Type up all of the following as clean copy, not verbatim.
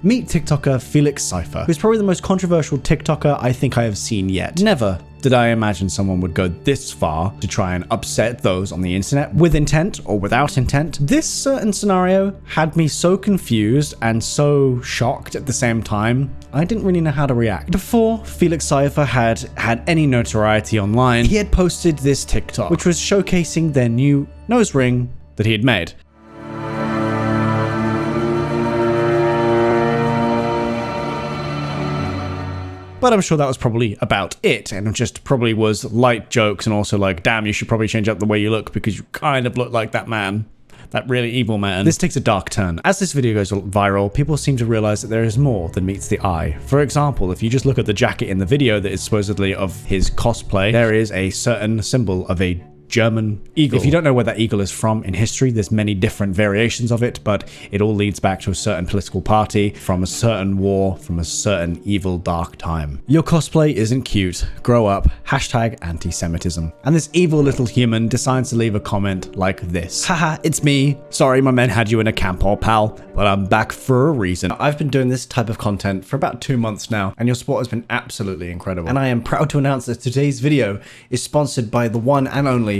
Meet TikToker Felix Cipher, who's probably the most controversial TikToker I think I have seen yet. Never did I imagine someone would go this far to try and upset those on the internet, with intent or without intent. This certain scenario had me so confused and so shocked at the same time, I didn't really know how to react. Before Felix Cipher had any notoriety online, he had posted this TikTok, which was showcasing their new nose ring that he had made. But I'm sure that was probably about it, and it just probably was light jokes and also like, damn, you should probably change up the way you look because you kind of look like that man. That really evil man. This takes a dark turn. As this video goes viral, people seem to realize that there is more than meets the eye. For example, if you just look at the jacket in the video that is supposedly of his cosplay, there is a certain symbol of a German eagle. If you don't know where that eagle is from in history, there's many different variations of it, but it all leads back to a certain political party, from a certain war, from a certain evil dark time. Your cosplay isn't cute. Grow up. #anti-Semitism. And this evil little human decides to leave a comment like this. Haha, it's me. Sorry my men had you in a camp, pal, but I'm back for a reason. I've been doing this type of content for about 2 months now, and your support has been absolutely incredible. And I am proud to announce that today's video is sponsored by the one and only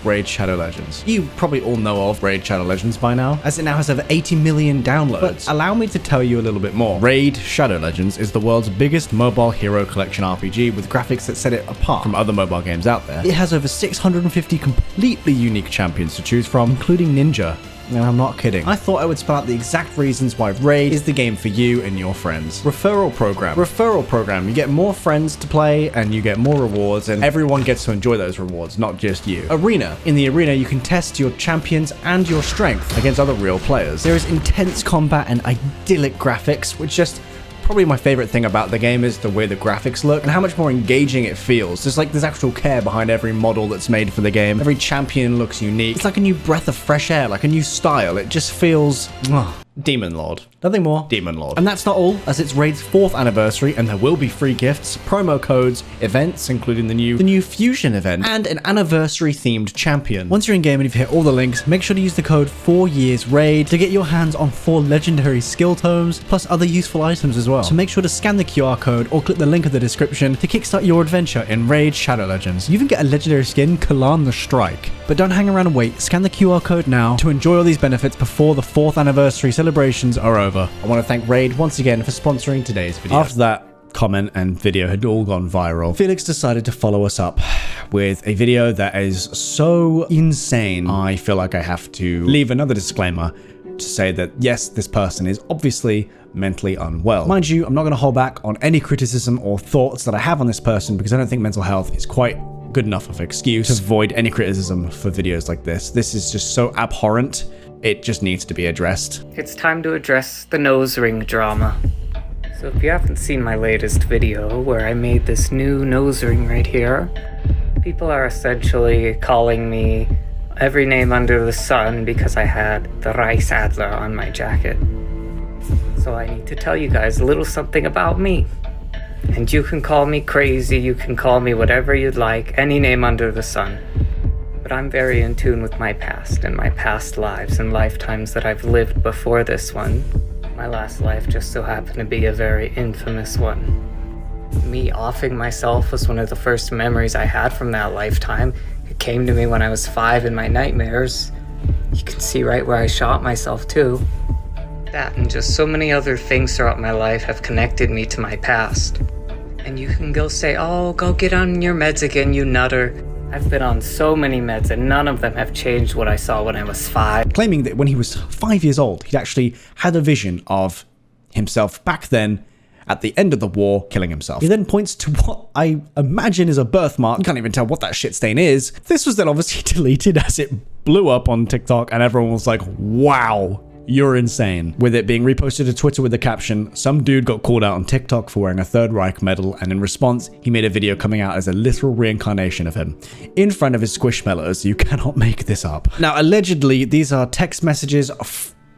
Raid Shadow Legends. You probably all know of Raid Shadow Legends by now, as it now has over 80 million downloads. But allow me to tell you a little bit more. Raid Shadow Legends is the world's biggest mobile hero collection RPG with graphics that set it apart from other mobile games out there. It has over 650 completely unique champions to choose from, including Ninja. And I'm not kidding. I thought I would spell out the exact reasons why Raid is the game for you and your friends. Referral program. Referral program. You get more friends to play and you get more rewards, and everyone gets to enjoy those rewards, not just you. Arena. In the arena, you can test your champions and your strength against other real players. There is intense combat and idyllic graphics, which just probably my favorite thing about the game is the way the graphics look and how much more engaging it feels. There's actual care behind every model that's made for the game. Every champion looks unique. It's like a new breath of fresh air, like a new style. It just feels Demon Lord. Nothing more. Demon Lord. And that's not all, as it's Raid's 4th anniversary and there will be free gifts, promo codes, events, including the new Fusion event, and an anniversary themed champion. Once you're in game and you've hit all the links, make sure to use the code 4YearsRaid to get your hands on 4 legendary skill tomes, plus other useful items as well. So make sure to scan the QR code or click the link in the description to kickstart your adventure in Raid Shadow Legends. You even get a legendary skin, Kellan the Shrike. But don't hang around and wait, scan the QR code now to enjoy all these benefits before the 4th anniversary celebrations are over. I want to thank Raid once again for sponsoring today's video. After that comment and video had all gone viral, Felix decided to follow us up with a video that is so insane, I feel like I have to leave another disclaimer to say that yes, this person is obviously mentally unwell. Mind you, I'm not going to hold back on any criticism or thoughts that I have on this person because I don't think mental health is quite good enough of an excuse to avoid any criticism for videos like this. This is just so abhorrent. It just needs to be addressed. It's time to address the nose ring drama. So if you haven't seen my latest video where I made this new nose ring right here, people are essentially calling me every name under the sun because I had the Reichsadler on my jacket. So I need to tell you guys a little something about me. And you can call me crazy, you can call me whatever you'd like, any name under the sun. But I'm very in tune with my past and my past lives and lifetimes that I've lived before this one. My last life just so happened to be a very infamous one. Me offing myself was one of the first memories I had from that lifetime. It came to me when I was 5 in my nightmares. You can see right where I shot myself too. That and just so many other things throughout my life have connected me to my past. And you can go say, oh, go get on your meds again, you nutter. I've been on so many meds and none of them have changed what I saw when I was 5. Claiming that when he was 5 years old, he'd actually had a vision of himself back then at the end of the war, killing himself. He then points to what I imagine is a birthmark. You can't even tell what that shit stain is. This was then obviously deleted as it blew up on TikTok and everyone was like, wow. You're insane. With it being reposted to Twitter with the caption, some dude got called out on TikTok for wearing a Third Reich medal, and in response, he made a video coming out as a literal reincarnation of him, in front of his Squishmallows. You cannot make this up. Now, allegedly, these are text messages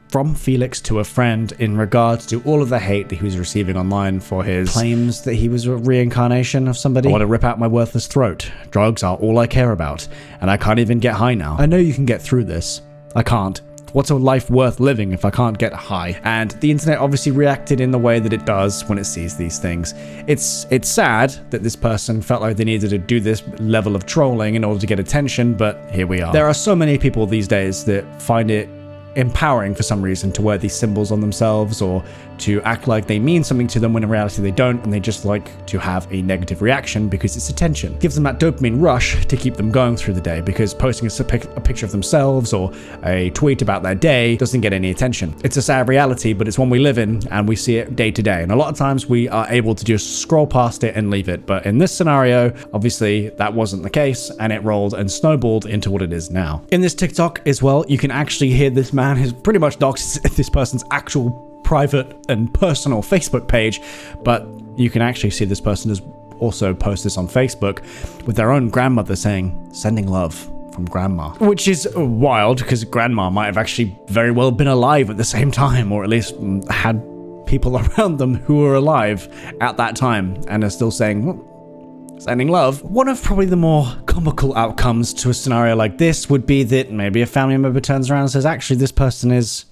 from Felix to a friend in regards to all of the hate that he was receiving online for his claims that he was a reincarnation of somebody. I want to rip out my worthless throat. Drugs are all I care about, and I can't even get high now. I know you can get through this. I can't. what's a life worth living if I can't get high? And the internet obviously reacted in the way that it does when it sees these things. It's sad that this person felt like they needed to do this level of trolling in order to get attention, but here we are. There are so many people these days that find it empowering for some reason to wear these symbols on themselves or to act like they mean something to them when in reality they don't, and they just like to have a negative reaction because it's attention. It gives them that dopamine rush to keep them going through the day, because posting a picture of themselves or a tweet about their day doesn't get any attention. It's a sad reality, but it's one we live in and we see it day to day, and a lot of times we are able to just scroll past it and leave it. But in this scenario, obviously that wasn't the case, and it rolled and snowballed into what it is now. In this TikTok as well, you can actually hear this man has pretty much doxed this person's actual private and personal Facebook page, but you can actually see this person has also posted this on Facebook with their own grandmother saying, "Sending love from grandma," which is wild because grandma might have actually very well been alive at the same time, or at least had people around them who were alive at that time and are still saying, well, sending love. One of probably the more comical outcomes to a scenario like this would be that maybe a family member turns around and says, actually, this person is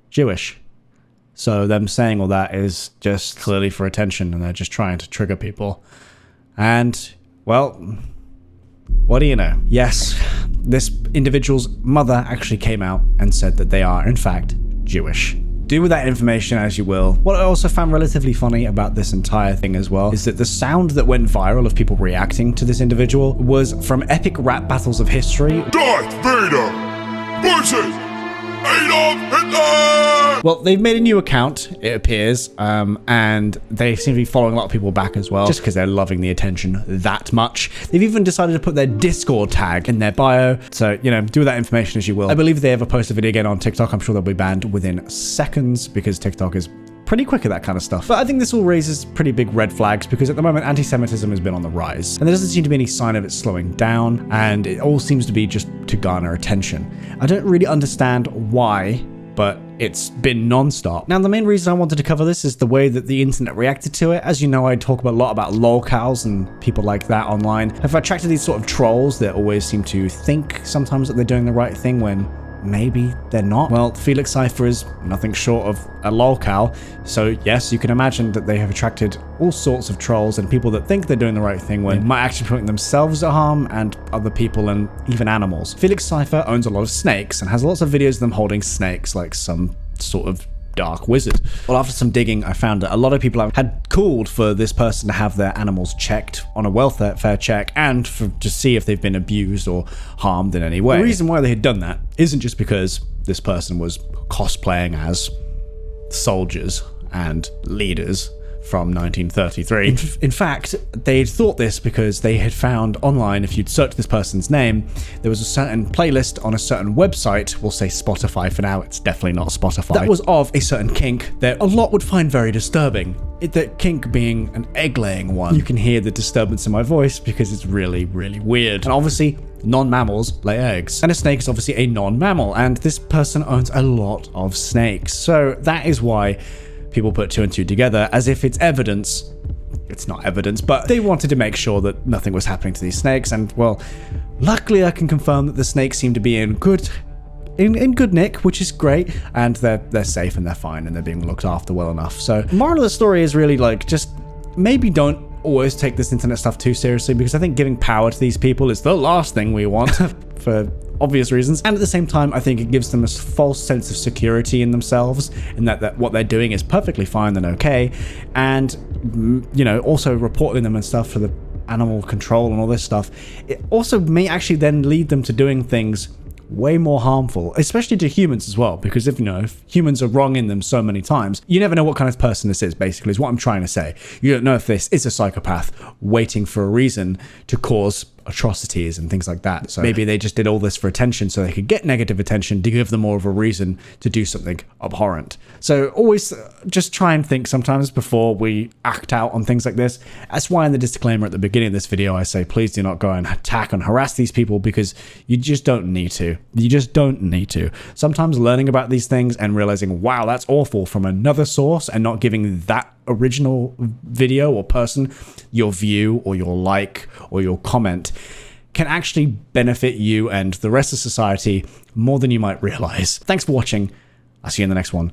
Jewish. So them saying all that is just clearly for attention, and they're just trying to trigger people. And, well, what do you know? Yes, this individual's mother actually came out and said that they are, in fact, Jewish. Do with that information as you will. What I also found relatively funny about this entire thing as well is that the sound that went viral of people reacting to this individual was from epic rap battles of history. Darth Vader versus Adolf Hitler! Well, they've made a new account, it appears, and they seem to be following a lot of people back as well, just because they're loving the attention that much. They've even decided to put their Discord tag in their bio, so, you know, do with that information as you will. I believe if they ever post a video again on TikTok, I'm sure they'll be banned within seconds, because TikTok is pretty quick at that kind of stuff. But I think this all raises pretty big red flags, because at the moment anti-Semitism has been on the rise, and there doesn't seem to be any sign of it slowing down, and it all seems to be just to garner attention. I don't really understand why, but it's been non-stop. Now, the main reason I wanted to cover this is the way that the internet reacted to it. As you know, I talk a lot about lolcows and people like that online. I've attracted these sort of trolls that always seem to think sometimes that they're doing the right thing when maybe they're not. Well, Felix Cipher is nothing short of a lolcow, so yes, you can imagine that they have attracted all sorts of trolls and people that think they're doing the right thing when they might actually put themselves at harm and other people and even animals. Felix Cipher owns a lot of snakes and has lots of videos of them holding snakes like some sort of dark wizard. Well, after some digging, I found that a lot of people had called for this person to have their animals checked on a welfare check and to see if they've been abused or harmed in any way. The reason why they had done that isn't just because this person was cosplaying as soldiers and leaders from 1933. In fact, they'd thought this because they had found online, if you'd search this person's name, there was a certain playlist on a certain website, we'll say Spotify for now, it's definitely not Spotify, that was of a certain kink that a lot would find very disturbing. That kink being an egg-laying one. You can hear the disturbance in my voice because it's really, really weird. And obviously, non-mammals lay eggs. And a snake is obviously a non-mammal, and this person owns a lot of snakes. So that is why people put two and two together as if it's evidence. It's not evidence, but they wanted to make sure that nothing was happening to these snakes, and well, luckily I can confirm that the snakes seem to be in good nick, which is great, and they're safe and they're fine and they're being looked after well enough. So moral of the story is really like, just maybe don't always take this internet stuff too seriously, because I think giving power to these people is the last thing we want for obvious reasons, and at the same time I think it gives them a false sense of security in themselves, and that what they're doing is perfectly fine and okay, and you know, also reporting them and stuff for the animal control and all this stuff, it also may actually then lead them to doing things way more harmful, especially to humans as well, because if humans are wrong in them so many times, you never know what kind of person this is, basically, is what I'm trying to say. You don't know if this is a psychopath waiting for a reason to cause atrocities and things like that. So maybe they just did all this for attention so they could get negative attention to give them more of a reason to do something abhorrent. So always just try and think sometimes before we act out on things like this. That's why in the disclaimer at the beginning of this video I say please do not go and attack and harass these people, because you just don't need to. You just don't need to. Sometimes learning about these things and realizing, wow, that's awful, from another source, and not giving that original video or person your view or your like or your comment, can actually benefit you and the rest of society more than you might realize. Thanks for watching. I'll see you in the next one.